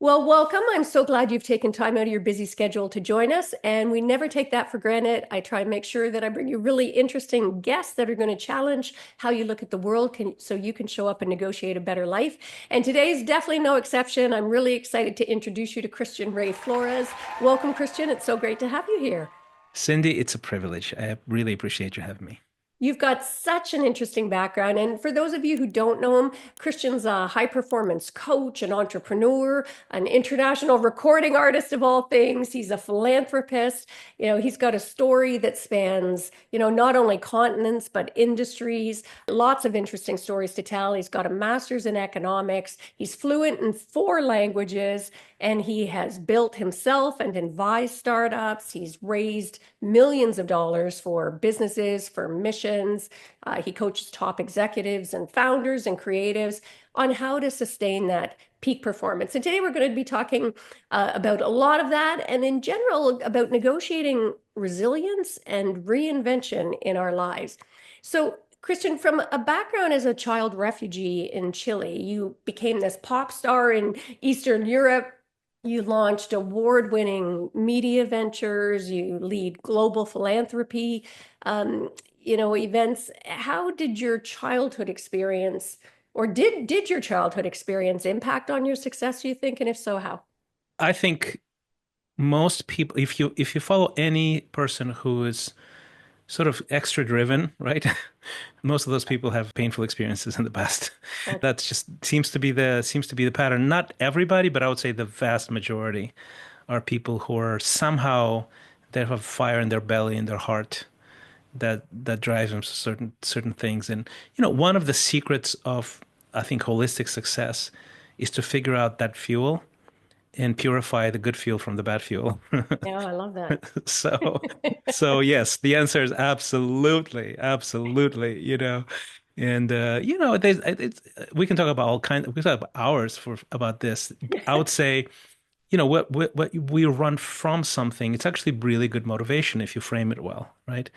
Well, welcome. I'm so glad you've taken time out of your busy schedule to join us, and we never take that for granted. I try and make sure that I bring you really interesting guests that are going to challenge how you look at the world so you can show up and negotiate a better life. And today's definitely no exception. I'm really excited to introduce you to Christian Ray Flores. Welcome, Christian. It's so great to have you here. Cindy, it's a privilege. I really appreciate you having me. You've got such an interesting background. And for those of you who don't know him, Christian's a high performance coach, an entrepreneur, an international recording artist of all things. He's a philanthropist. He's got a story that spans, not only continents, but industries, lots of interesting stories to tell. He's got a master's in economics. He's fluent in four languages, and he has built himself and advised startups. He's raised millions of dollars for businesses, for missions. He coaches top executives and founders and creatives on how to sustain that peak performance. And today we're going to be talking about a lot of that, and in general about negotiating resilience and reinvention in our lives. So Christian, from a background as a child refugee in Chile, you became this pop star in Eastern Europe. You launched award-winning media ventures. You lead global philanthropy, events. How did your childhood experience, or did your childhood experience impact on your success, you think? And if so, how? I think most people, if you follow any person who is sort of extra driven, right? Most of those people have painful experiences in the past. That's just seems to be the pattern. Not everybody, but I would say the vast majority are people who are somehow they have fire in their belly, in their heart that drives them to certain things. And one of the secrets of I think holistic success is to figure out that fuel and purify the good fuel from the bad fuel. Yeah, I love that. So, so yes, the answer is absolutely, absolutely, and we can talk about all kinds, we can talk about hours about this. I would say, what we run from something, it's actually really good motivation if you frame it well, right?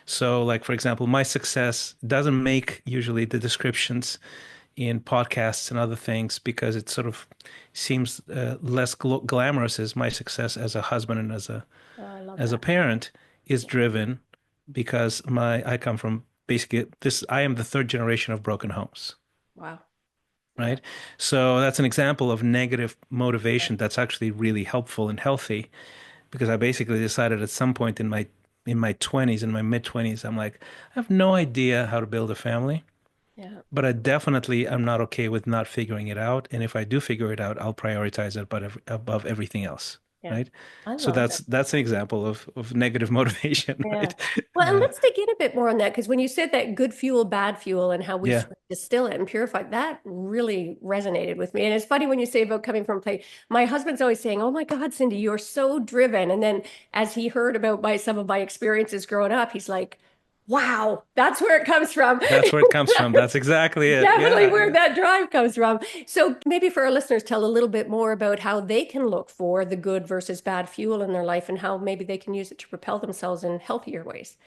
So, like for example, my success doesn't make usually the descriptions in podcasts and other things because it sort of seems less glamorous as my success as a husband and Oh, I love as a that. parent is driven because my I come from basically this I am the third generation of broken homes, Wow. Yeah. right? So that's an example of negative motivation that's actually really helpful and healthy because I basically decided at some point in my 20s, in my mid 20s, I'm like, I have no idea how to build a family. Yeah. But I definitely am not okay with not figuring it out. And if I do figure it out, I'll prioritize it above everything else, Yeah. right? I So love that. that's an example of negative motivation, Yeah. right? Well, and Uh, let's dig in a bit more on that because when you said that good fuel, bad fuel, and how we yeah, sort of distill it and purify, that really resonated with me. And it's funny when you say about coming from a place. My husband's always saying, "Oh my God, Cindy, you're so driven." And then as he heard about some of my experiences growing up, he's like, "Wow, that's where it comes from." that's where it comes from. That's exactly it. Definitely Yeah, where yeah. that drive comes from. So maybe for our listeners, tell a little bit more about how they can look for the good versus bad fuel in their life and how maybe they can use it to propel themselves in healthier ways.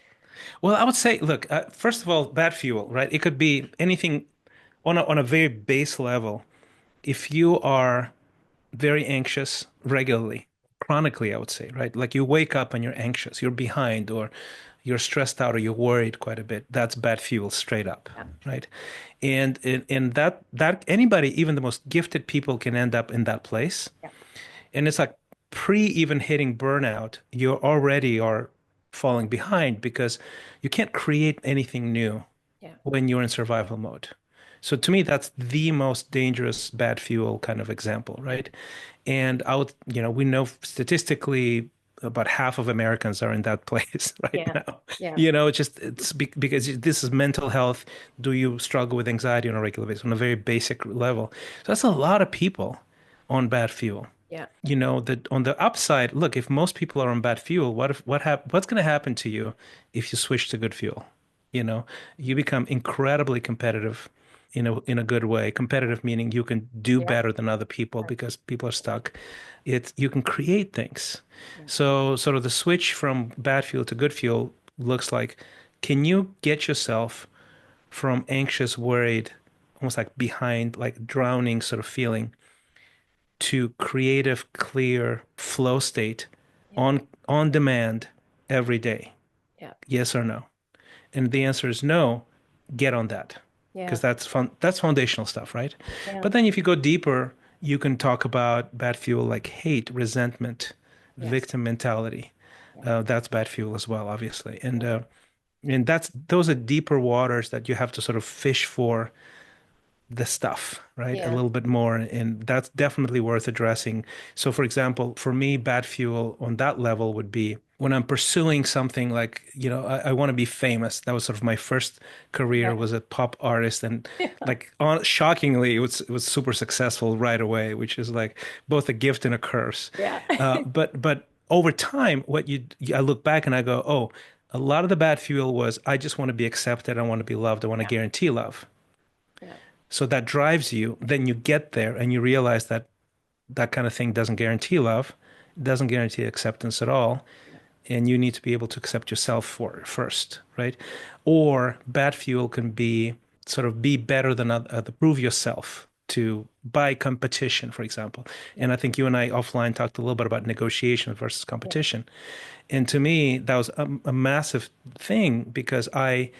Well, I would say, look, first of all, bad fuel, right? It could be anything on a very base level. If you are very anxious regularly, chronically, I would say, right? Like you wake up and you're anxious, you're behind, or you're stressed out, or you're worried quite a bit. That's bad fuel, straight up, Yeah. right? And that anybody, even the most gifted people, can end up in that place. Yeah. And it's like pre even hitting burnout, you already are falling behind because you can't create anything new Yeah. when you're in survival mode. So to me, that's the most dangerous bad fuel kind of example, right? And we know statistically about half of Americans are in that place right Yeah. now. Yeah. Because this is mental health. Do you struggle with anxiety on a regular basis on a very basic level? So that's a lot of people on bad fuel. Yeah. That on the upside, look, if most people are on bad fuel, what's going to happen to you if you switch to good fuel? You know, you become incredibly competitive in a good way. Competitive meaning you can do Yeah. better than other people because people are stuck. You can create things. Yeah. So sort of the switch from bad fuel to good fuel looks like, can you get yourself from anxious, worried, almost like behind, like drowning sort of feeling to creative, clear flow state Yeah. on demand every day? Yeah. Yes or no? And the answer is no. Get on that Yeah. because that's fun. That's foundational stuff, right? Yeah. But then if you go deeper, you can talk about bad fuel like hate, resentment, Yes. victim mentality. Yeah. That's bad fuel as well, obviously. And that's those are deeper waters that you have to sort of fish for the stuff, right? A Yeah. little bit more. And that's definitely worth addressing. So, for example, for me, bad fuel on that level would be when I'm pursuing something like, I want to be famous. That was sort of my first career Yeah. was a pop artist. And Yeah. like shockingly, it was super successful right away, which is like both a gift and a curse. Yeah. But over time, I look back and I go, oh, a lot of the bad fuel was I just want to be accepted. I want to be loved. I want to Yeah. guarantee love. Yeah. So that drives you. Then you get there and you realize that that kind of thing doesn't guarantee love, doesn't guarantee acceptance at all. Yeah. And you need to be able to accept yourself first, right? Or bad fuel can be sort of be better than other, prove yourself to by competition, for example. Yeah. And I think you and I offline talked a little bit about negotiation versus Yeah. competition. And to me, that was a massive thing because I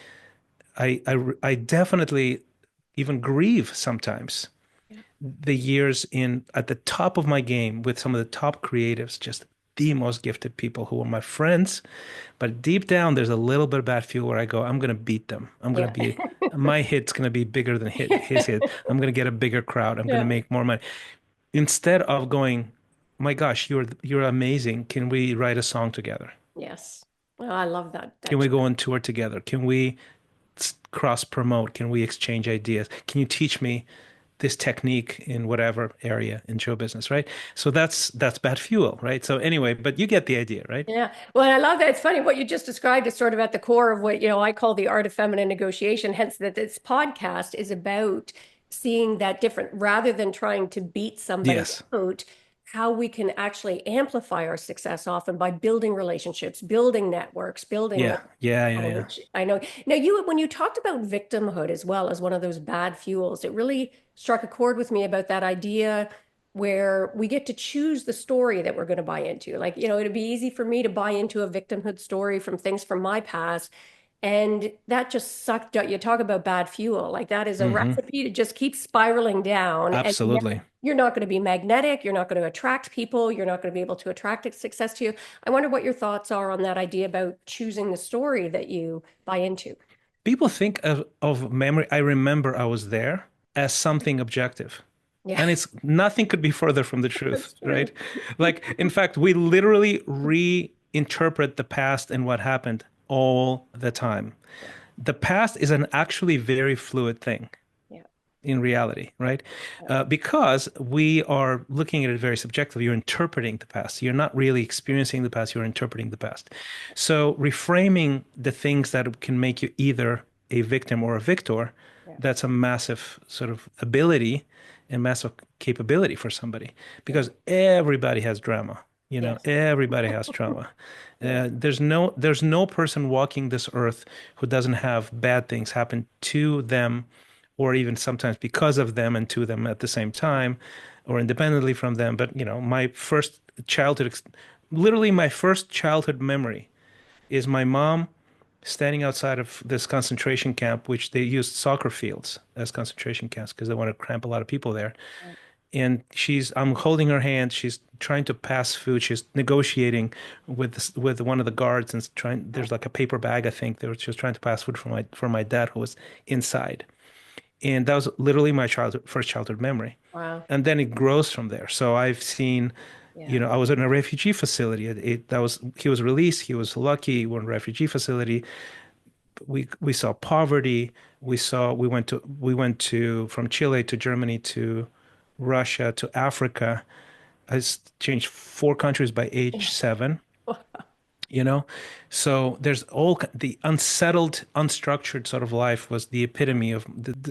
definitely even grieve sometimes Yeah. the years in at the top of my game with some of the top creatives, just the most gifted people who are my friends. But deep down, there's a little bit of bad fuel where I go, I'm gonna beat them. Yeah. My hit's gonna be bigger than his hit. I'm gonna get a bigger crowd. I'm gonna Yeah. make more money. Instead of going, my gosh, you're amazing. Can we write a song together? Yes. Well, I love Can that. we go on tour together? Can we cross promote? Can we exchange ideas? Can you teach me this technique in whatever area in show business, right? So that's bad fuel, right? So anyway, but you get the idea, right? Yeah. Well, I love that. It's funny what you just described is sort of at the core of what, I call the art of feminine negotiation. Hence that this podcast is about seeing that different rather than trying to beat somebody Yes. out, how we can actually amplify our success often by building relationships, building networks, building Yeah. Yeah. Yeah. Yeah. which I know. Now, when you talked about victimhood as well as one of those bad fuels, it really struck a chord with me about that idea where we get to choose the story that we're going to buy into. Like, it'd be easy for me to buy into a victimhood story from things from my past. And that just sucked out. You talk about bad fuel. Like that is a Hmm. recipe to just keep spiraling down. And Absolutely. you're not going to be magnetic. You're not going to attract people. You're not going to be able to attract success to you. I wonder what your thoughts are on that idea about choosing the story that you buy into. People think of memory. I remember I was there as something objective. Yeah, And it's nothing could be further from the truth, that's true. right? Like, in fact, we literally reinterpret the past and what happened all the time. Yeah, The past is an actually very fluid thing yeah, in reality, right? yeah, Because we are looking at it very subjectively. You're interpreting the past. You're not really experiencing the past. You're interpreting the past. So reframing the things that can make you either a victim or a victor, yeah, that's a massive sort of ability and massive capability for somebody yeah. because everybody has drama. Yes. Everybody has trauma. Yes. There's no person walking this earth who doesn't have bad things happen to them or even sometimes because of them and to them at the same time or independently from them. But, my first childhood, literally my first childhood memory is my mom standing outside of this concentration camp, which they used soccer fields as concentration camps because they want to cramp a lot of people there. And I'm holding her hand. She's trying to pass food. She's negotiating with one of the guards and there's like a paper bag, I think. She was trying to pass food for my dad who was inside. And that was literally my first childhood memory. Wow. And then it grows from there. So I've seen, Yeah. I was in a refugee facility. He was released. He was lucky. We were in a refugee facility. We saw poverty. We went to from Chile to Germany to Russia to Africa. I changed 4 countries by age 7 you know so there's the unsettled unstructured sort of life was the epitome of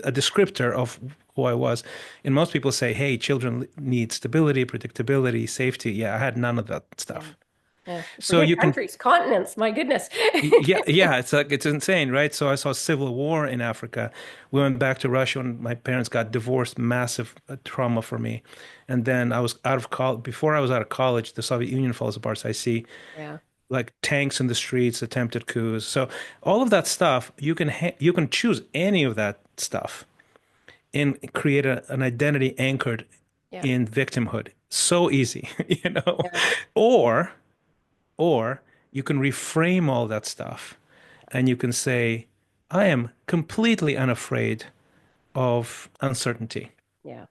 a descriptor of who I was. And most people say, hey, children need stability, predictability, safety. Yeah, I had none of that Yeah. stuff. Yeah. So Forget you can, countries, continents. My goodness. yeah, it's like it's insane, right? So I saw civil war in Africa. We went back to Russia when my parents got divorced, massive trauma for me. And then I was out of college. Before I was out of college, the Soviet Union falls apart. So I see Yeah. like tanks in the streets, attempted coups. So all of that stuff, you can choose any of that stuff and create an identity anchored Yeah. in victimhood. So easy, you know. Yeah. Or or you can reframe all that stuff and you can say, I am completely unafraid of uncertainty. Yeah.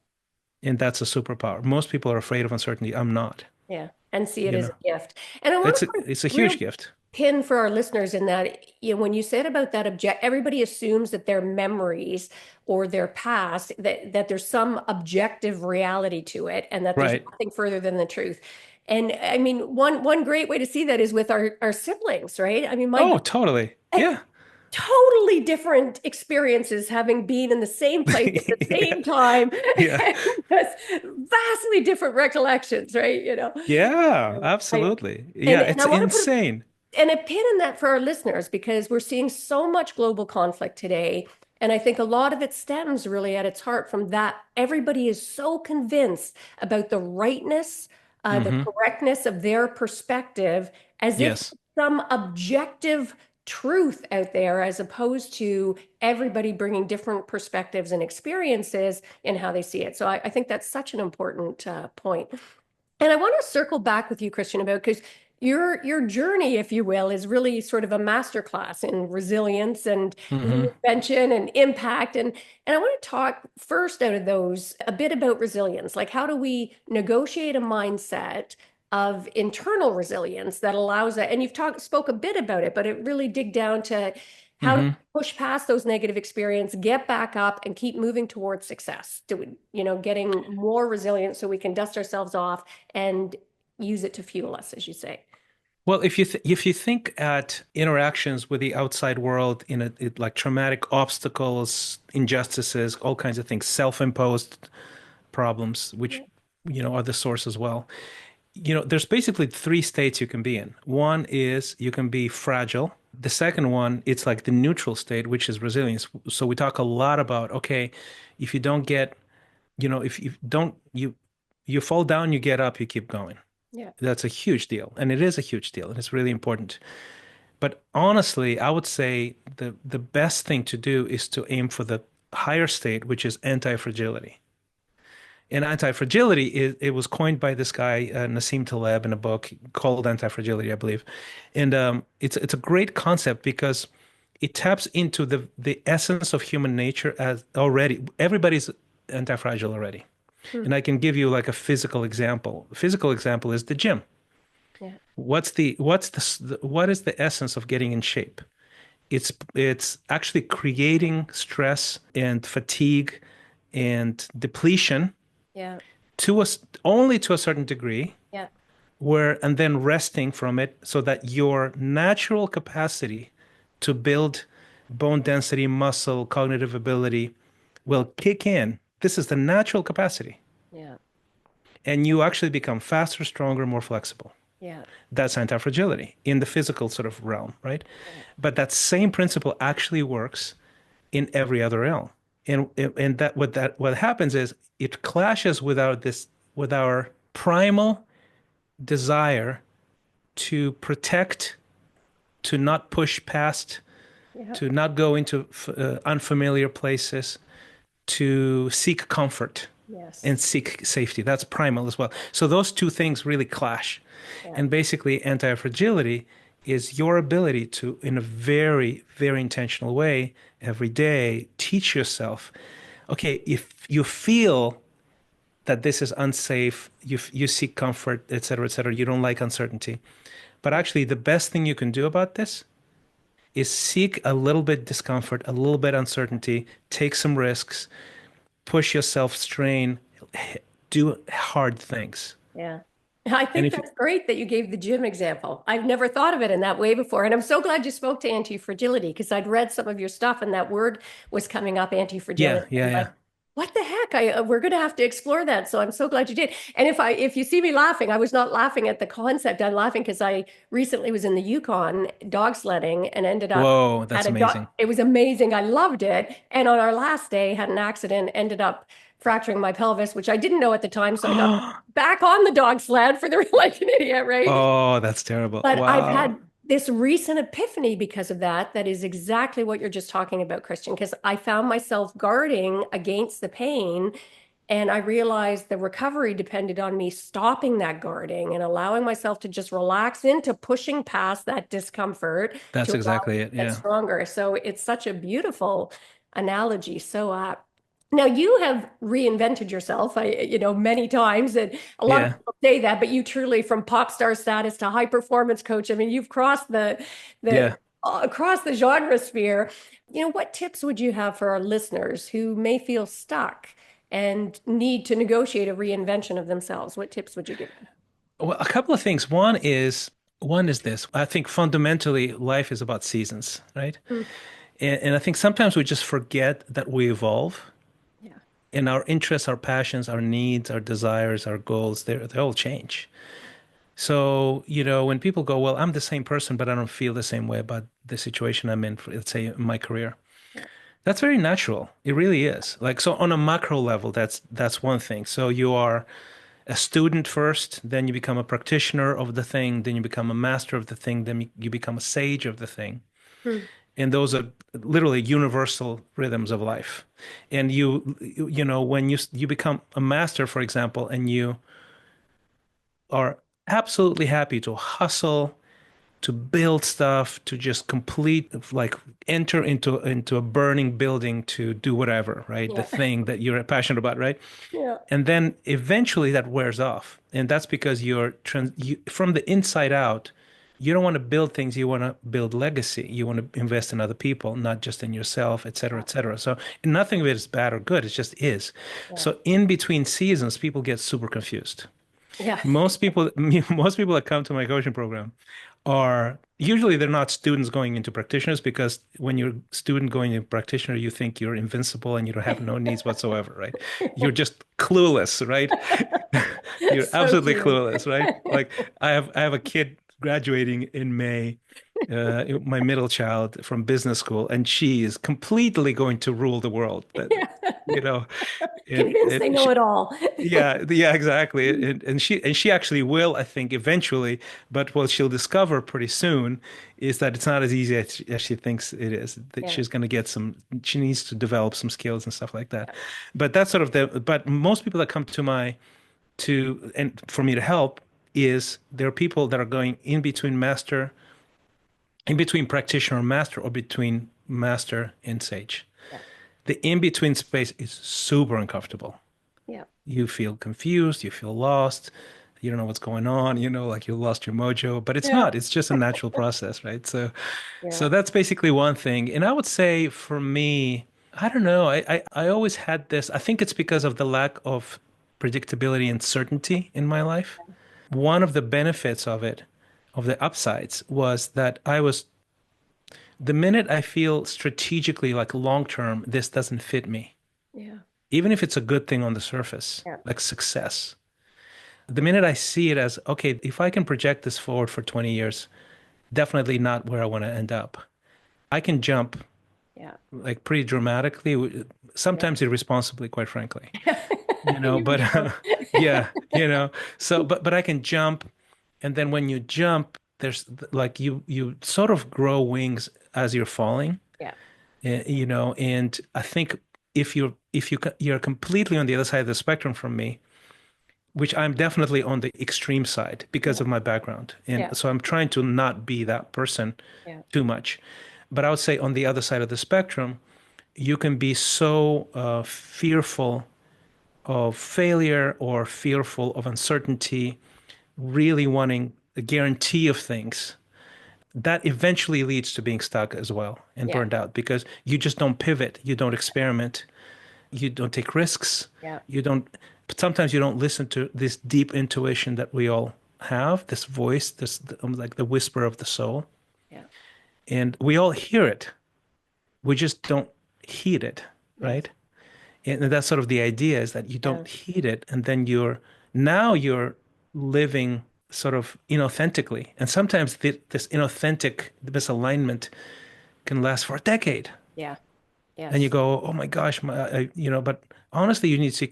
And that's a superpower. Most people are afraid of uncertainty. I'm not, Yeah. And see it you as know. a gift. And I want to put It's a a real huge gift. pin for our listeners in that, when you said about that everybody assumes that their memories or their past, that there's some objective reality to it and that there's Right. nothing further than the truth. And I mean, one great way to see that is with our siblings, right? I mean, my Oh, God, totally. I- Yeah. totally different experiences having been in the same place at the Yeah. same time. Yeah. And just vastly different recollections, right? Yeah, I absolutely. and Yeah, and it's I want to put insane. and a pin in that for our listeners because we're seeing so much global conflict today. And I think a lot of it stems really at its heart from that everybody is so convinced about the rightness, the Hmm. correctness of their perspective, as if Yes. some objective truth out there, as opposed to everybody bringing different perspectives and experiences in how they see it. So I think that's such an important point. And I want to circle back with you, Christian, about because your journey, if you will, is really sort of a masterclass in resilience and Hmm. reinvention and impact. And I want to talk first out of those a bit about resilience. Like how do we negotiate a mindset of internal resilience that allows that? And you've spoke a bit about it, but it really dig down to how to Hmm. push past those negative experience, get back up and keep moving towards success. Getting more resilient so we can dust ourselves off and use it to fuel us, as you say. Well, if you think at interactions with the outside world in like traumatic obstacles, injustices, all kinds of things, self-imposed problems, which Yeah. are the source as well. There's basically three states you can be in. One is you can be fragile. The second one, it's like the neutral state, which is resilience. So we talk a lot about, okay, if you don't get, if you don't, you fall down, you get up, you keep going. Yeah. That's a huge deal. And it is a huge deal. And it's really important. But honestly, I would say the best thing to do is to aim for the higher state, which is anti-fragility. And anti-fragility it was coined by this guy Nassim Taleb in a book called Anti-Fragility, I believe. And it's a great concept because it taps into the essence of human nature as already everybody's anti-fragile already. Hmm. And I can give you like a physical example. A physical example is the gym. Yeah. What is the essence of getting in shape? It's actually creating stress and fatigue and depletion Yeah. to us only to a certain degree, Yeah. where and then resting from it so that your natural capacity to build bone density, muscle, cognitive ability will kick in. This is the natural capacity. Yeah. And you actually become faster, stronger, more flexible. Yeah. That's anti-fragility in the physical sort of realm, right? Yeah. But that same principle actually works in every other realm. And what happens is it clashes with our primal desire to protect, to not push past, Yeah. to not go into unfamiliar places, to seek comfort Yes. and seek safety. That's primal as well. So those two things really clash. Yeah. And basically, anti-fragility is your ability to, in a very, very intentional way, every day, teach yourself, okay, if you feel that this is unsafe, you seek comfort, et cetera, you don't like uncertainty. But actually, the best thing you can do about this is seek a little bit discomfort, a little bit uncertainty, take some risks, push yourself, strain, do hard things. Yeah. I And think if that's great that you gave the gym example. I've never thought of it in that way before. And I'm so glad you spoke to anti-fragility because I'd read some of your stuff and that word was coming up, yeah, anti-fragility. yeah, I'm yeah. like, What the heck? We're going to have to explore that. So I'm so glad you did. And if you see me laughing, I was not laughing at the concept. I'm laughing because I recently was in the Yukon dog sledding and ended up Whoa, had that's a dog. amazing. It was amazing. I loved it. And on our last day, had an accident, ended up fracturing my pelvis, which I didn't know at the time. So I got back on the dog sled for the like an idiot, right? Oh, that's terrible. But I've Wow. had this recent epiphany because of that. That is exactly what you're just talking about, Christian, because I found myself guarding against the pain. And I realized the recovery depended on me stopping that guarding and allowing myself to just relax into pushing past that discomfort to That's allow me exactly it. to get Yeah. stronger. So it's such a beautiful analogy. So now you have reinvented yourself, many times, and a lot of Yeah. people say that, but you truly, from pop star status to high performance coach, I mean, you've crossed the Yeah. across the genre sphere. What tips would you have for our listeners who may feel stuck and need to negotiate a reinvention of themselves? What tips would you give them? Well, a couple of things. One is this. I think fundamentally life is about seasons, right? Mm, And I think sometimes we just forget that we evolve yeah. and our interests, our passions, our needs, our desires, our goals, they all change. So, when people go, well, I'm the same person, but I don't feel the same way about the situation I'm in, for, let's say, in my career. Yeah. That's very natural. It really is. Like, so on a macro level, that's one thing. So you are a student first, then you become a practitioner of the thing, then you become a master of the thing, then you become a sage of the thing. Mm, And those are literally universal rhythms of life. And when you become a master, for example, and you are absolutely happy to hustle, to build stuff, to just complete, like enter into a burning building to do whatever, right? The yeah. thing that you're passionate about, right? Yeah. And then eventually that wears off. And that's because from the inside out, you don't want to build things, you want to build legacy. You want to invest in other people, not just in yourself, et cetera, Yeah. et cetera. So nothing of it is bad or good. It just is. Yeah. So in between seasons, people get super confused. Yeah. Most people, most people that come to my coaching program are usually they're not students going into practitioners because when you're a student going into practitioner, you think you're invincible and you don't have no needs whatsoever, right? You're just clueless, right? You're So absolutely cute. clueless, right? Like I have a kid graduating in May, my middle child from business school, and she is completely going to rule the world. That Yeah. you know, Convinced they know she, it all. yeah, exactly. And she actually will, I think, eventually, but what she'll discover pretty soon is that it's not as easy as she thinks it is. That Yeah. she's going to she needs to develop some skills and stuff like that. But that's sort of but most people that come and for me to help is there are people that are going in between practitioner and master, or between master and sage. Yeah. The in between space is super uncomfortable. Yeah. You feel confused, you feel lost, you don't know what's going on, like you lost your mojo, but it's Yeah. not. It's just a natural process, right? So Yeah. so that's basically one thing. And I would say for me, I don't know, I always had this, I think it's because of the lack of predictability and certainty in my life. One of the benefits of the upsides was that the minute I feel strategically like long term, this doesn't fit me, Yeah. even if it's a good thing on the surface, Yeah. like success. The minute I see it as, okay, if I can project this forward for 20 years, definitely not where I want to end up. I can jump Yeah. like pretty dramatically, Yeah. sometimes irresponsibly, quite frankly, You and but me both. yeah, so, but I can jump. And then when you jump, there's like you sort of grow wings as you're falling, Yeah. and I think you're completely on the other side of the spectrum from me, which I'm definitely on the extreme side because Yeah. of my background. And Yeah. so I'm trying to not be that person Yeah. too much. But I would say on the other side of the spectrum, you can be so fearful of failure or fearful of uncertainty, really wanting a guarantee of things. That eventually leads to being stuck as well and Yeah. burned out because you just don't pivot, you don't experiment, you don't take risks, Yeah. you don't, sometimes you don't listen to this deep intuition that we all have, this voice, this like the whisper of the soul. Yeah. And we all hear it. We just don't heed it, Yes. right? And that's sort of the idea, is that you Yeah. don't heed it, and then you're living sort of inauthentically. And sometimes this inauthentic misalignment can last for a decade. Yeah. And you Yes. go, oh my gosh, but honestly, you need to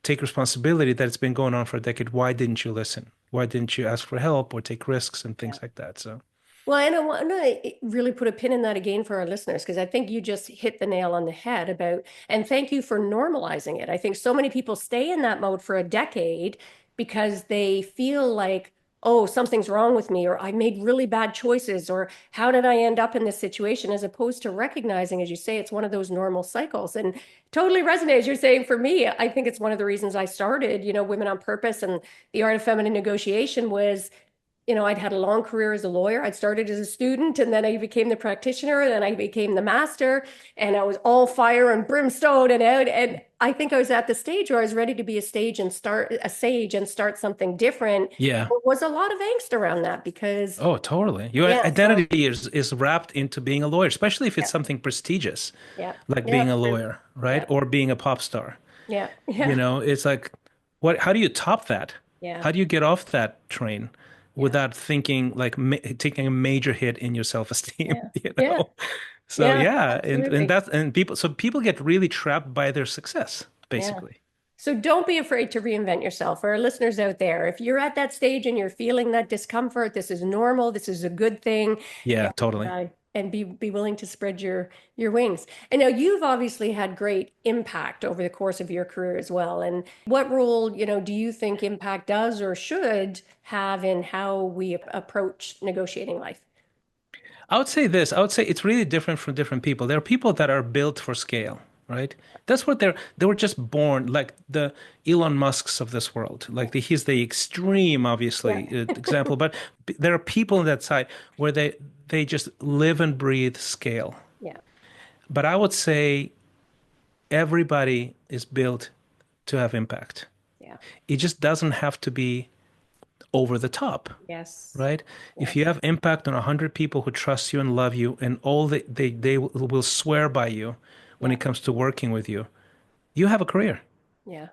take responsibility that it's been going on for a decade. Why didn't you listen? Why didn't you ask for help or take risks and Yeah. things like that? So, Well, and I want to really put a pin in that again for our listeners, because I think you just hit the nail on the head about, and thank you for normalizing it. I think so many people stay in that mode for a decade because they feel like, oh, something's wrong with me, or I made really bad choices, or how did I end up in this situation? As opposed to recognizing, as you say, it's one of those normal cycles. And totally resonates. You're saying for me, I think it's one of the reasons I started, Women on Purpose and the Art of Feminine Negotiation was I'd had a long career as a lawyer. I'd started as a student and then I became the practitioner and then I became the master and I was all fire and brimstone and out. And I think I was at the stage where I was ready to be a sage and start something different. yeah. There was a lot of angst around that because, Oh, totally. Your yeah, so identity is wrapped into being a lawyer, especially if it's yeah, something prestigious, yeah, like yeah, being a it's true. lawyer, right? Yeah, Or being a pop star. yeah, yeah, It's like, how do you top that? yeah, How do you get off that train yeah, without thinking like taking a major hit in your self-esteem, yeah, yeah, So yeah, yeah, and absolutely. that's and people get really trapped by their success, Yeah. basically. So don't be afraid to reinvent yourself. For our listeners out there, if you're at that stage and you're feeling that discomfort, this is normal. This is a good thing, Yeah, and totally. be willing to spread your wings. And now you've obviously had great impact over the course of your career as well. And what role, do you think impact does or should have in how we approach negotiating life? I would say this. I would say it's really different from different people. There are people that are built for scale, right? That's what they were just born like the Elon Musks of this world. Like he's the extreme, Yeah. obviously, example, but there are people on that side where they just live and breathe scale. Yeah. But I would say everybody is built to have impact. Yeah. It just doesn't have to be over the top, Yes. right? If you Yes. have impact on 100 people who trust you and love you, and all they will swear by you when Yeah. it comes to working with you, you have a career. Yeah.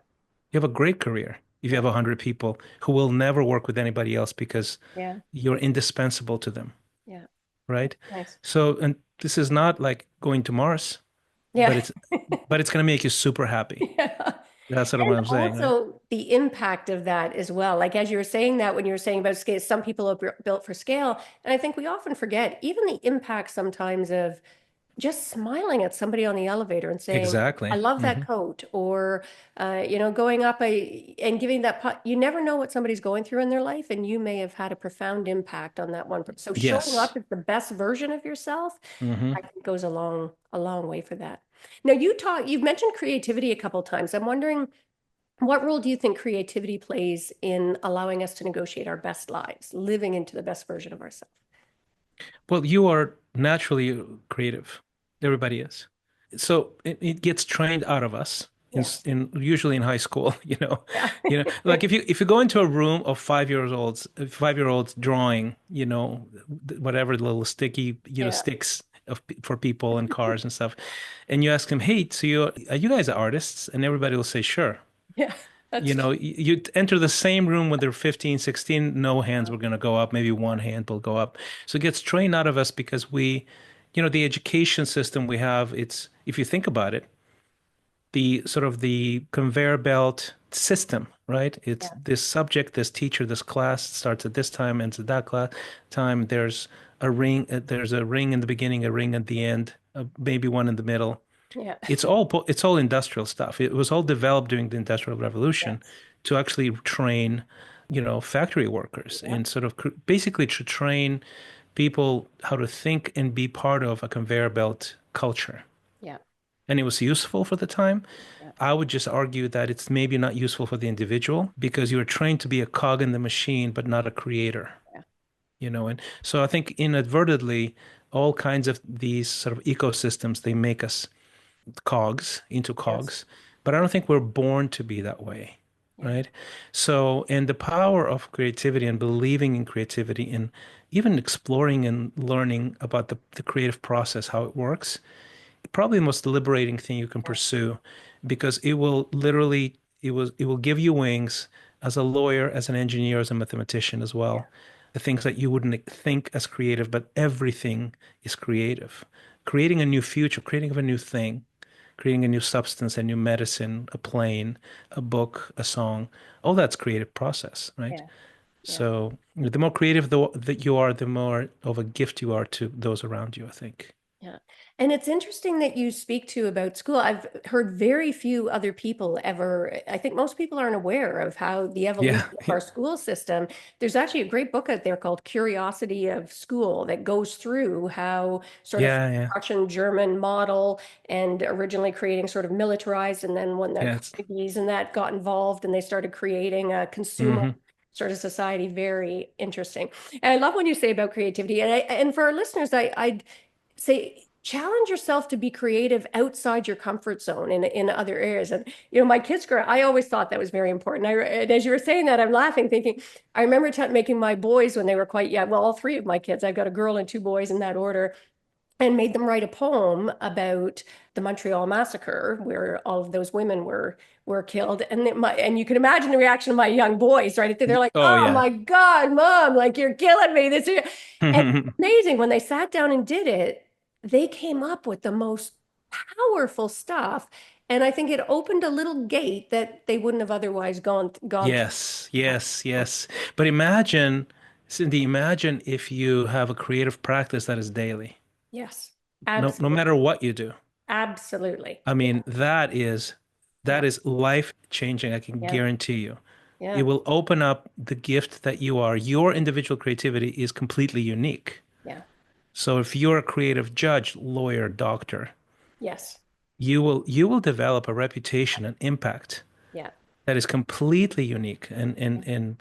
You have a great career if you have Yeah. 100 people who will never work with anybody else because Yeah. you're indispensable to them, Yeah. right? Nice. So, and this is not like going to Mars, but Yeah. it's going to make you super happy. Yeah. That's sort of what And I'm saying, right? also the impact of that as well. Like as you were saying that when you were saying about scale, some people are built for scale. And I think we often forget even the impact sometimes of just smiling at somebody on the elevator and saying, I Exactly. love that Hmm. coat, or going up and giving that you never know what somebody's going through in their life, and you may have had a profound impact on that one. So showing Yes. up as the best version of yourself, Hmm. I think goes a long way for that. Now you've mentioned creativity a couple times. I'm wondering what role do you think creativity plays in allowing us to negotiate our best lives, living into the best version of ourselves? Well, you are naturally creative. Everybody is. So it gets trained out of us Yes. in usually in high school, Yeah. like if you go into a room of 5-year-olds drawing, whatever little sticky, Yeah. sticks for people and cars and stuff, and you ask them, hey, so are you guys artists? And everybody will say, sure. Yeah. That's true. You enter the same room when they're 15, 16, no hands were going to go up. Maybe one hand will go up. So it gets trained out of us because the education system we have, if you think about it, the sort of the conveyor belt system, right? It's Yeah. this subject, this teacher, this class starts at this time, ends at that class time. There's a ring in the beginning, a ring at the end, maybe one in the middle. Yeah. It's all industrial stuff. It was all developed during the Industrial Revolution Yes. to actually train, factory workers Yeah. and sort of basically to train people how to think and be part of a conveyor belt culture. Yeah. And it was useful for the time. Yeah. I would just argue that it's maybe not useful for the individual because you were trained to be a cog in the machine, but not a creator, Yeah. and so I think inadvertently, all kinds of these sort of ecosystems, they make us cogs into Yes. cogs, but I don't think we're born to be that way, Yeah. right? So, and the power of creativity and believing in creativity and even exploring and learning about the creative process, how it works, probably the most liberating thing you can Yeah. pursue because it will literally it will give you wings as a lawyer, as an engineer, as a mathematician as Yeah. well. The things that you wouldn't think as creative, but everything is creative. Creating a new future, creating of a new thing, creating a new substance, a new medicine, a plane, a book, a song, all that's creative process, right? Yeah. Yeah. So the more creative that you are, the more of a gift you are to those around you, I think. Yeah. And it's interesting that you speak to about school. I've heard very few other people ever, I think most people aren't aware of how the evolution Yeah, of our school system. There's actually a great book out there called Curiosity of School that goes through how sort of yeah, yeah, Russian German model and originally creating sort of militarized, and then when the yeah. It's, Carnegies and that got involved and they started creating a consumer hmm sort of society. Very interesting. And I love what you say about creativity. And for our listeners, I'd say challenge yourself to be creative outside your comfort zone in other areas. And my kids grow. I always thought that was very important. And as you were saying that, I'm laughing, thinking I remember making my boys when they were quite young. Well, all three of my kids. I've got a girl and two boys in that order, and made them write a poem about the Montreal massacre, where all of those women were killed. And you can imagine the reaction of my young boys, right? They're like, Oh "Oh yeah. my God, Mom! Like you're killing me!" And amazing when they sat down and did it. They came up with the most powerful stuff, and I think it opened a little gate that they wouldn't have otherwise gone through. Yes, yes, yes. But imagine, Cindy, imagine if you have a creative practice that is daily. Yes, No absolutely, matter what you do. absolutely. I Yeah, mean, that yeah, is life changing, I can yeah, guarantee you. It yeah, will open up the gift that you are. Your individual creativity is completely unique. yeah. So if you're a creative judge, lawyer, doctor, Yes. you will develop a reputation and impact Yeah. that is completely unique and Yeah.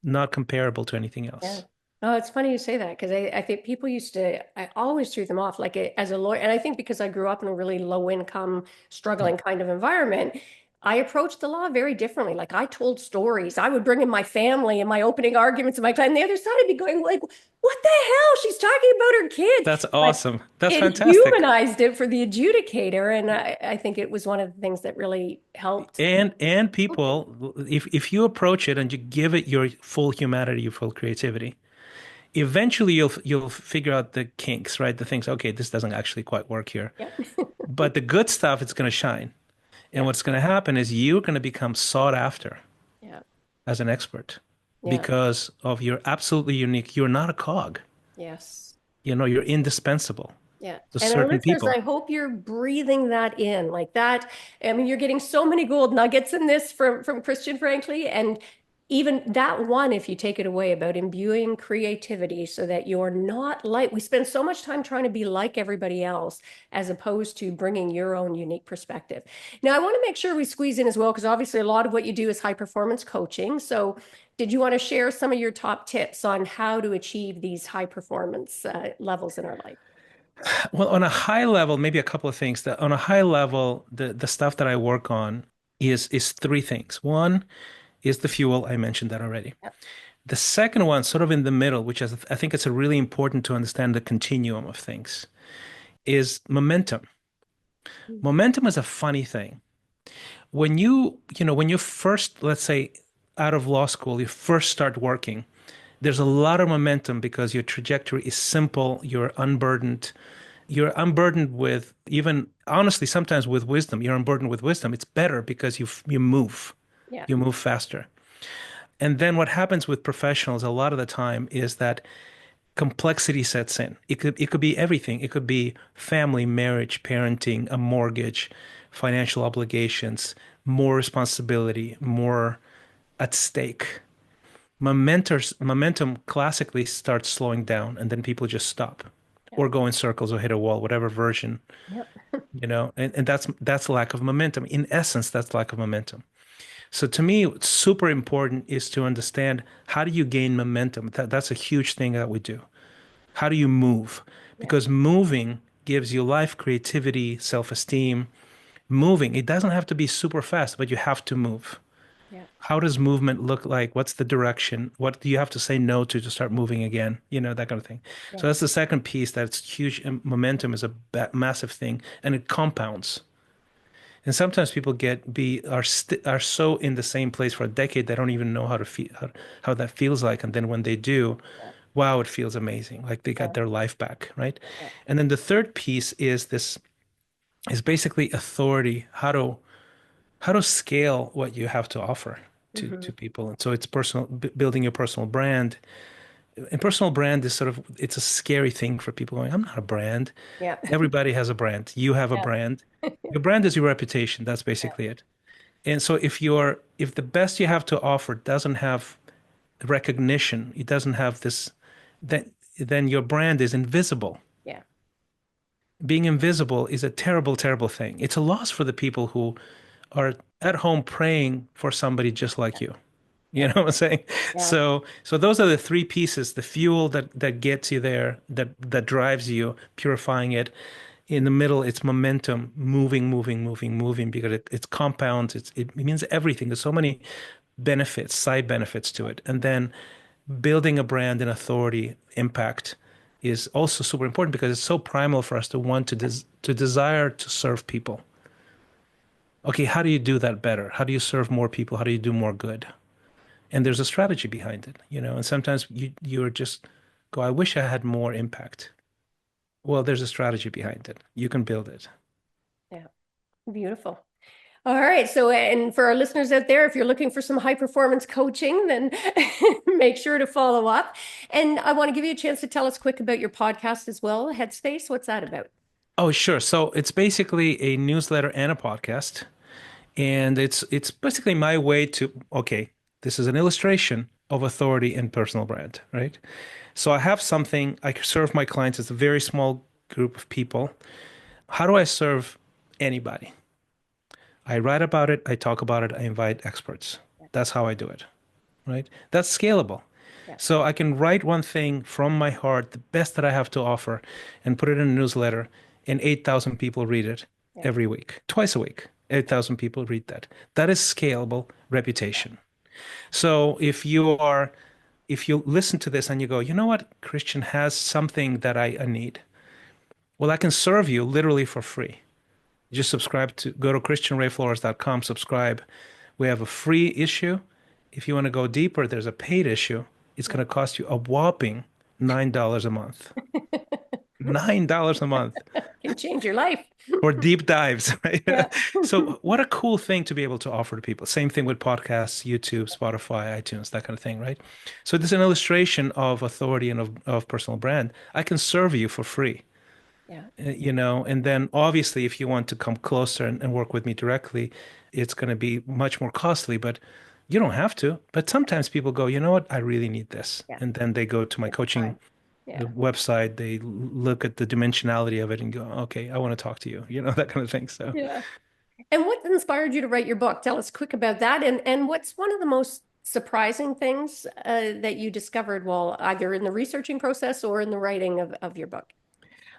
not comparable to anything Yeah. else. Oh, it's funny you say that because I think people I always threw them off as a lawyer. And I think because I grew up in a really low income, Yeah. struggling kind of environment, I approached the law very differently. Like I told stories. I would bring in my family and my opening arguments in my class. And the other side would be going like, what the hell? She's talking about her kids. That's But awesome. That's it fantastic. humanized it for the adjudicator. And I think it was one of the things that really helped. And people, if you approach it and you give it your full humanity, your full creativity, eventually you'll figure out the kinks, right? The things, okay, this doesn't actually quite work here. Yeah. But the good stuff, it's going to shine. And Yeah. what's going to happen is you're going to become sought after Yeah. as an expert Yeah. because of your absolutely unique, you're not a cog. Yes. You're indispensable Yeah. to And our certain listeners, people. I hope you're breathing that in like that. I mean, you're getting so many gold nuggets in this from Christian, frankly. And even that one, if you take it away about imbuing creativity so that you're not like, we spend so much time trying to be like everybody else as opposed to bringing your own unique perspective. Now, I want to make sure we squeeze in as well, because obviously a lot of what you do is high performance coaching. So did you want to share some of your top tips on how to achieve these high performance levels in our life? Well, on a high level, maybe a couple of things. That on a high level, the stuff that I work on is three things. One is the fuel. I mentioned that already. Yep. The second one, sort of in the middle, which is I think it's a really important to understand the continuum of things, is momentum. Momentum is a funny thing. When you first, let's say, out of law school, you first start working, there's a lot of momentum because your trajectory is simple, you're unburdened with even honestly sometimes with wisdom. You're unburdened with wisdom. It's better because you move. Yeah. You move faster. And then what happens with professionals a lot of the time is that complexity sets in. It could be everything. It could be family, marriage, parenting, a mortgage, financial obligations, more responsibility, more at stake. Momentum classically starts slowing down and then people just stop Yep. or go in circles or hit a wall, whatever version, Yep. and that's lack of momentum. In essence, that's lack of momentum. So to me, what's super important is to understand how do you gain momentum? That's a huge thing that we do. How do you move? Yeah. Because moving gives you life, creativity, self-esteem. Moving, it doesn't have to be super fast, but you have to move. Yeah. How does movement look like? What's the direction? What do you have to say no to start moving again? That kind of thing. Yeah. So that's the second piece that's huge. And momentum is a massive thing and it compounds. And sometimes people are so in the same place for a decade they don't even know how to feel how that feels like. And then when they do, Yeah. wow, it feels amazing. Like they got Yeah. their life back, right? Yeah. And then the third piece is basically authority, how to scale what you have to offer Hmm. to people. And so it's building your personal brand. And personal brand is it's a scary thing for people going, I'm not a brand. Yeah. Everybody has a brand. You have a Yeah. brand. Your brand is your reputation. That's Yeah. basically it. And so if the best you have to offer doesn't have recognition, it doesn't have this, then your brand is invisible. Yeah. Being invisible is a terrible, terrible thing. It's a loss for the people who are at home praying for somebody just like you. You Yeah. know what I'm saying? Yeah. So those are the three pieces, the fuel that gets you there, that drives you, purifying it. In the middle, it's momentum, moving, moving, moving, moving, because it's compounds. It means everything. There's so many benefits, side benefits to it. And then building a brand and authority impact is also super important because it's so primal for us to want to desire to serve people. Okay, how do you do that better? How do you serve more people? How do you do more good? And there's a strategy behind it, and sometimes you're just go, I wish I had more impact. Well, there's a strategy behind it. You can build it. Yeah. Beautiful. All right. So, and for our listeners out there, if you're looking for some high performance coaching, then make sure to follow up. And I want to give you a chance to tell us quick about your podcast as well, Headspace. What's that about? Oh, sure. So it's basically a newsletter and a podcast. And it's basically my way to, okay, this is an illustration of authority and personal brand, right? So I have something, I serve my clients as a very small group of people. How do I serve anybody? I write about it, I talk about it, I invite experts. Yeah. That's how I do it, right? That's scalable. Yeah. So I can write one thing from my heart, the best that I have to offer, and put it in a newsletter, and 8,000 people read it Yeah. every week, twice a week. 8,000 people read that. That is scalable reputation. So if you listen to this and you go, you know what, Christian has something that I need. Well, I can serve you literally for free. Just go to christianrayflores.com, subscribe. We have a free issue. If you want to go deeper, there's a paid issue. It's going to cost you a whopping $9 a month. $9 a month Can change your life. for deep dives, right? Yeah. So what a cool thing to be able to offer to people. Same thing with podcasts, YouTube, Spotify, iTunes, that kind of thing, right? So there's an illustration of authority and of personal brand. I can serve you for free. Yeah. And then obviously if you want to come closer and work with me directly, it's going to be much more costly, but you don't have to. But sometimes people go, you know what, I really need this. Yeah. And then they go to my It's time. coaching Yeah. website, they look at the dimensionality of it and go, okay, I want to talk to you, that kind of thing. So, Yeah. And what inspired you to write your book? Tell us quick about that. And what's one of the most surprising things that you discovered while either in the researching process or in the writing of your book?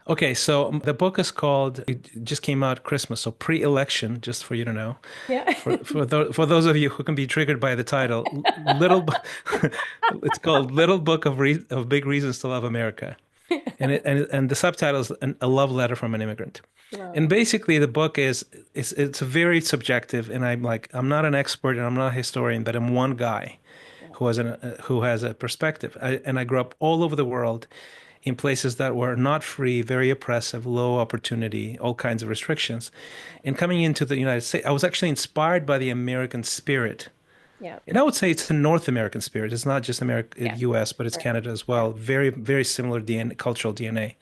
okay, so the book is called, it just came out Christmas, so pre-election, just for you to know. Yeah. For those of you who can be triggered by the title, little it's called Little Book of Big Reasons to Love America. And the subtitle is a love letter from an immigrant. And Oh, basically the book it's a very subjective, and I'm not an expert and I'm not a historian, but I'm one guy yeah. who has a perspective. And I grew up all over the world in places that were not free, very oppressive, low opportunity, all kinds of restrictions. And coming into the United States, I was actually inspired by the American spirit. Yeah. And I would say it's a North American spirit. It's not just America, Yeah. US, but it's Right. Canada as Yeah. well. Very, very similar DNA, cultural DNA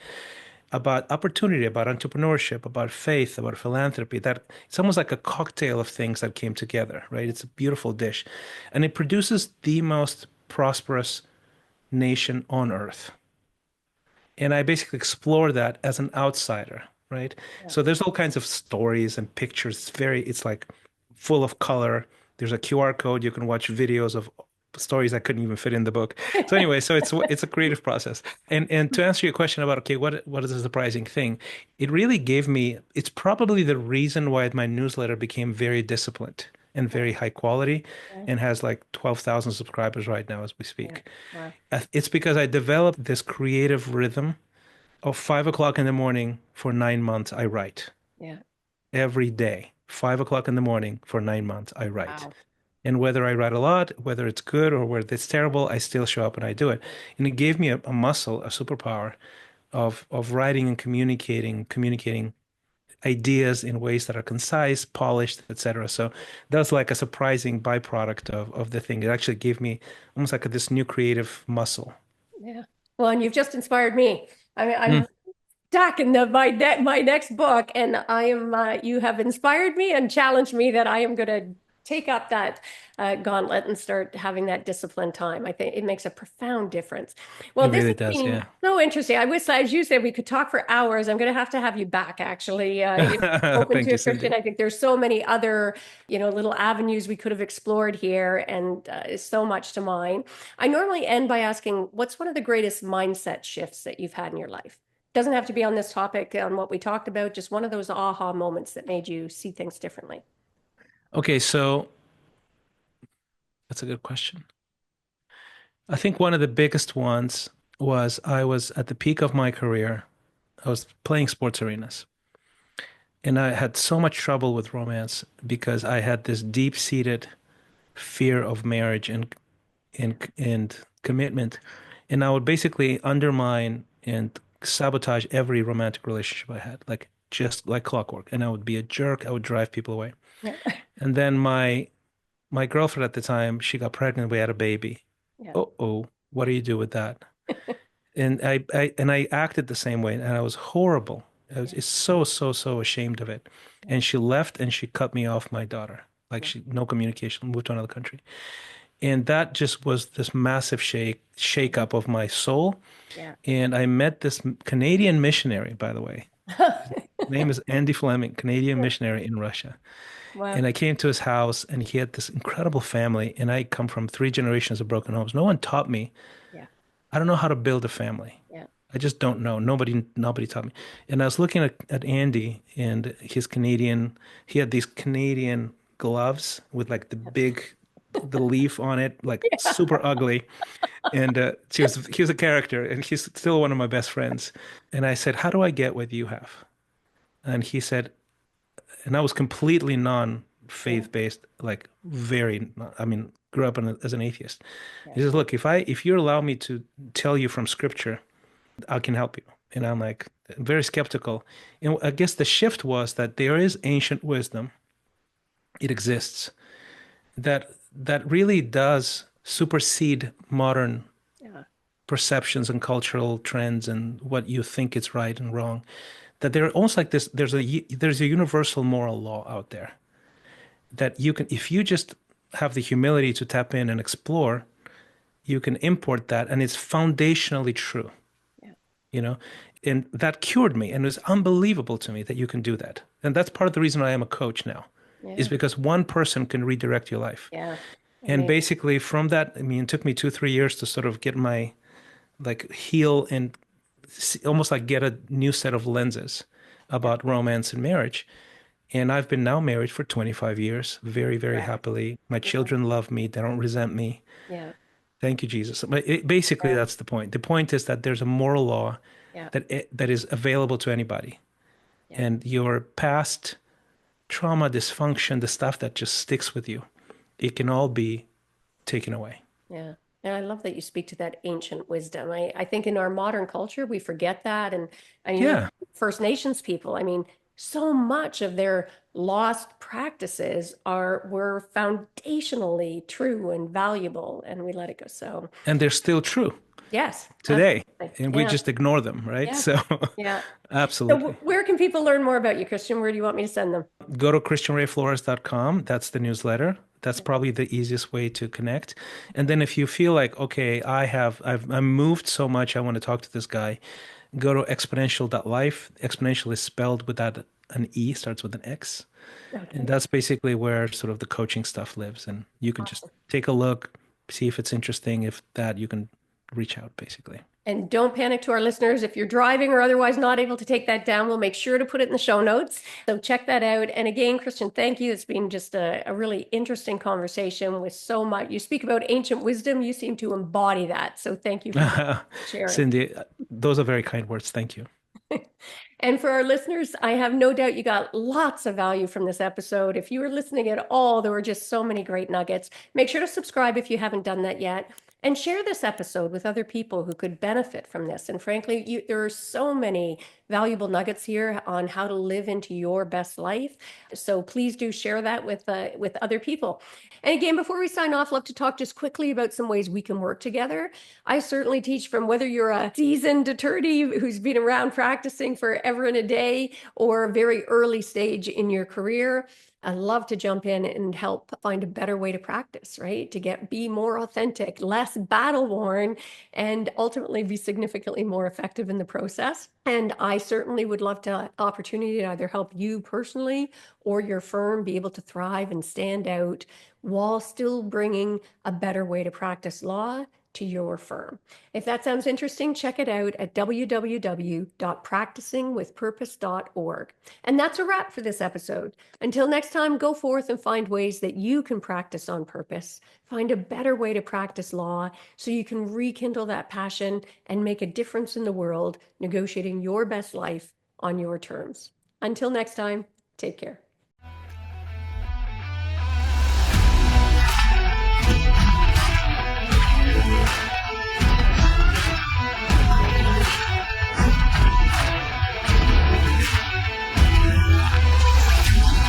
about opportunity, about entrepreneurship, about faith, about philanthropy. That it's almost like a cocktail of things that came together, right? It's a beautiful dish. And it produces the most prosperous nation on earth. And I basically explore that as an outsider, right? Yeah. So there's all kinds of stories and pictures. It's like full of color. There's a QR code. You can watch videos of stories I couldn't even fit in the book. So anyway, so it's a creative process. And to answer your question about, okay, what is a surprising thing? It really gave me, it's probably the reason why my newsletter became very disciplined and very high quality Yeah. and has like 12,000 subscribers right now as we Yeah. speak. Wow. It's because I developed this creative rhythm of 5 o'clock in the morning for 9 months. I write Yeah. every day. 5 o'clock in the morning for 9 months, I write. Wow. And whether I write a lot, whether it's good or whether it's terrible, I still show up and I do it. And it gave me a muscle, a superpower of writing and communicating ideas in ways that are concise, polished, etc. So that's like a surprising byproduct of the thing. It actually gave me almost like this new creative muscle. Yeah. Well, and you've just inspired me. I mean, Hmm. I'm stuck in my next book, and I am you have inspired me and challenged me that I am going to take up that gauntlet and start having that disciplined time. I think it makes a profound difference. Well, It this really has does, been yeah. so interesting. I wish, as you said, we could talk for hours. I'm going to have you back, actually. Open Thank to you, a Christian. Cindy. I think there's so many other, little avenues we could have explored here, and so much to mine. I normally end by asking, what's one of the greatest mindset shifts that you've had in your life? Doesn't have to be on this topic, on what we talked about, just one of those aha moments that made you see things differently. Okay, so that's a good question. I think one of the biggest ones was I was at the peak of my career. I was playing sports arenas, and I had so much trouble with romance because I had this deep-seated fear of marriage and commitment, and I would basically undermine and sabotage every romantic relationship I had, like just like clockwork. And I would be a jerk. I would drive people away. Yeah. And then my girlfriend at the time, she got pregnant. We had a baby. Yeah. Oh, what do you do with that? And I acted the same way, and I was horrible. I was Yeah. just so ashamed of it. Yeah. And she left, and she cut me off my daughter. Like Yeah. she, no communication, moved to another country. And that just was this massive shake up of my soul. Yeah. And I met this Canadian missionary, by the way. His name is Andy Fleming, Canadian missionary in Russia. Wow. And I came to his house, and he had this incredible family. And I come from three generations of broken homes. No one taught me. Yeah. I don't know how to build a family. Yeah. I just don't know. Nobody taught me. And I was looking at Andy and his Canadian. He had these Canadian gloves with like the leaf on it, like Yeah. super ugly. And he was a character, and he's still one of my best friends. And I said, "How do I get what you have?" And he said, and I was completely Yeah. non-faith based, like very. I mean, grew up as an atheist. Yeah. He says, "Look, if you allow me to tell you from Scripture, I can help you." And I'm like very skeptical. And I guess the shift was that there is ancient wisdom. It exists that really does supersede modern Yeah. perceptions and cultural trends and what you think is right and wrong. That they're almost like this. There's a universal moral law out there that you can, if you just have the humility to tap in and explore, you can import that, and it's foundationally true. Yeah. You know, and that cured me, and it was unbelievable to me that you can do that. And that's part of the reason I am a coach now, is Yeah. because one person can redirect your life. Yeah. And Amazing. basically from that, I mean, it took me 2, 3 years to sort of get my like heal and almost like get a new set of lenses Yeah. about romance and marriage. And I've been now married for 25 years, very, very Correct. happily. My Yeah. children love me. They don't resent me. Yeah. Thank you, Jesus. But basically, Yeah. that's the point. The point is that there's a moral law Yeah. that is available to anybody. Yeah. And your past trauma, dysfunction, the stuff that just sticks with you, it can all be taken away. Yeah. And I love that you speak to that ancient wisdom. I think in our modern culture, we forget that. And Yeah. First Nations people, I mean, so much of their lost practices were foundationally true and valuable, and we let it go. So, And they're still true yes, today. absolutely. And we Yeah. just ignore them, right? Yeah. So, Yeah. So absolutely. where can people learn more about you, Christian? Where do you want me to send them? Go to christianrayflores.com. That's the newsletter. That's probably the easiest way to connect. And then if you feel like, okay, I'm moved so much, I want to talk to this guy, go to exponential.life. Exponential is spelled without an E, starts with an X. And Okay. that's basically where sort of the coaching stuff lives. And you can just Awesome. take a look, see if it's interesting. If that, you can reach out basically. And don't panic to our listeners. If you're driving or otherwise not able to take that down, we'll make sure to put it in the show notes. So check that out. And again, Christian, thank you. It's been just a really interesting conversation with so much. You speak about ancient wisdom. You seem to embody that. So thank you for sharing. Cindy, those are very kind words. Thank you. And for our listeners, I have no doubt you got lots of value from this episode. If you were listening at all, there were just so many great nuggets. Make sure to subscribe if you haven't done that yet. And share this episode with other people who could benefit from this. And frankly, there are so many valuable nuggets here on how to live into your best life. So please do share that with other people. And again, before we sign off, I'd love to talk just quickly about some ways we can work together. I certainly teach from whether you're a seasoned attorney who's been around practicing forever and a day or a very early stage in your career. I love to jump in and help find a better way to practice, right? To be more authentic, less battle worn, and ultimately be significantly more effective in the process. And I certainly would love to opportunity to either help you personally or your firm be able to thrive and stand out while still bringing a better way to practice law to your firm. If that sounds interesting, check it out at www.practicingwithpurpose.org. And that's a wrap for this episode. Until next time, go forth and find ways that you can practice on purpose. Find a better way to practice law so you can rekindle that passion and make a difference in the world, negotiating your best life on your terms. Until next time, take care.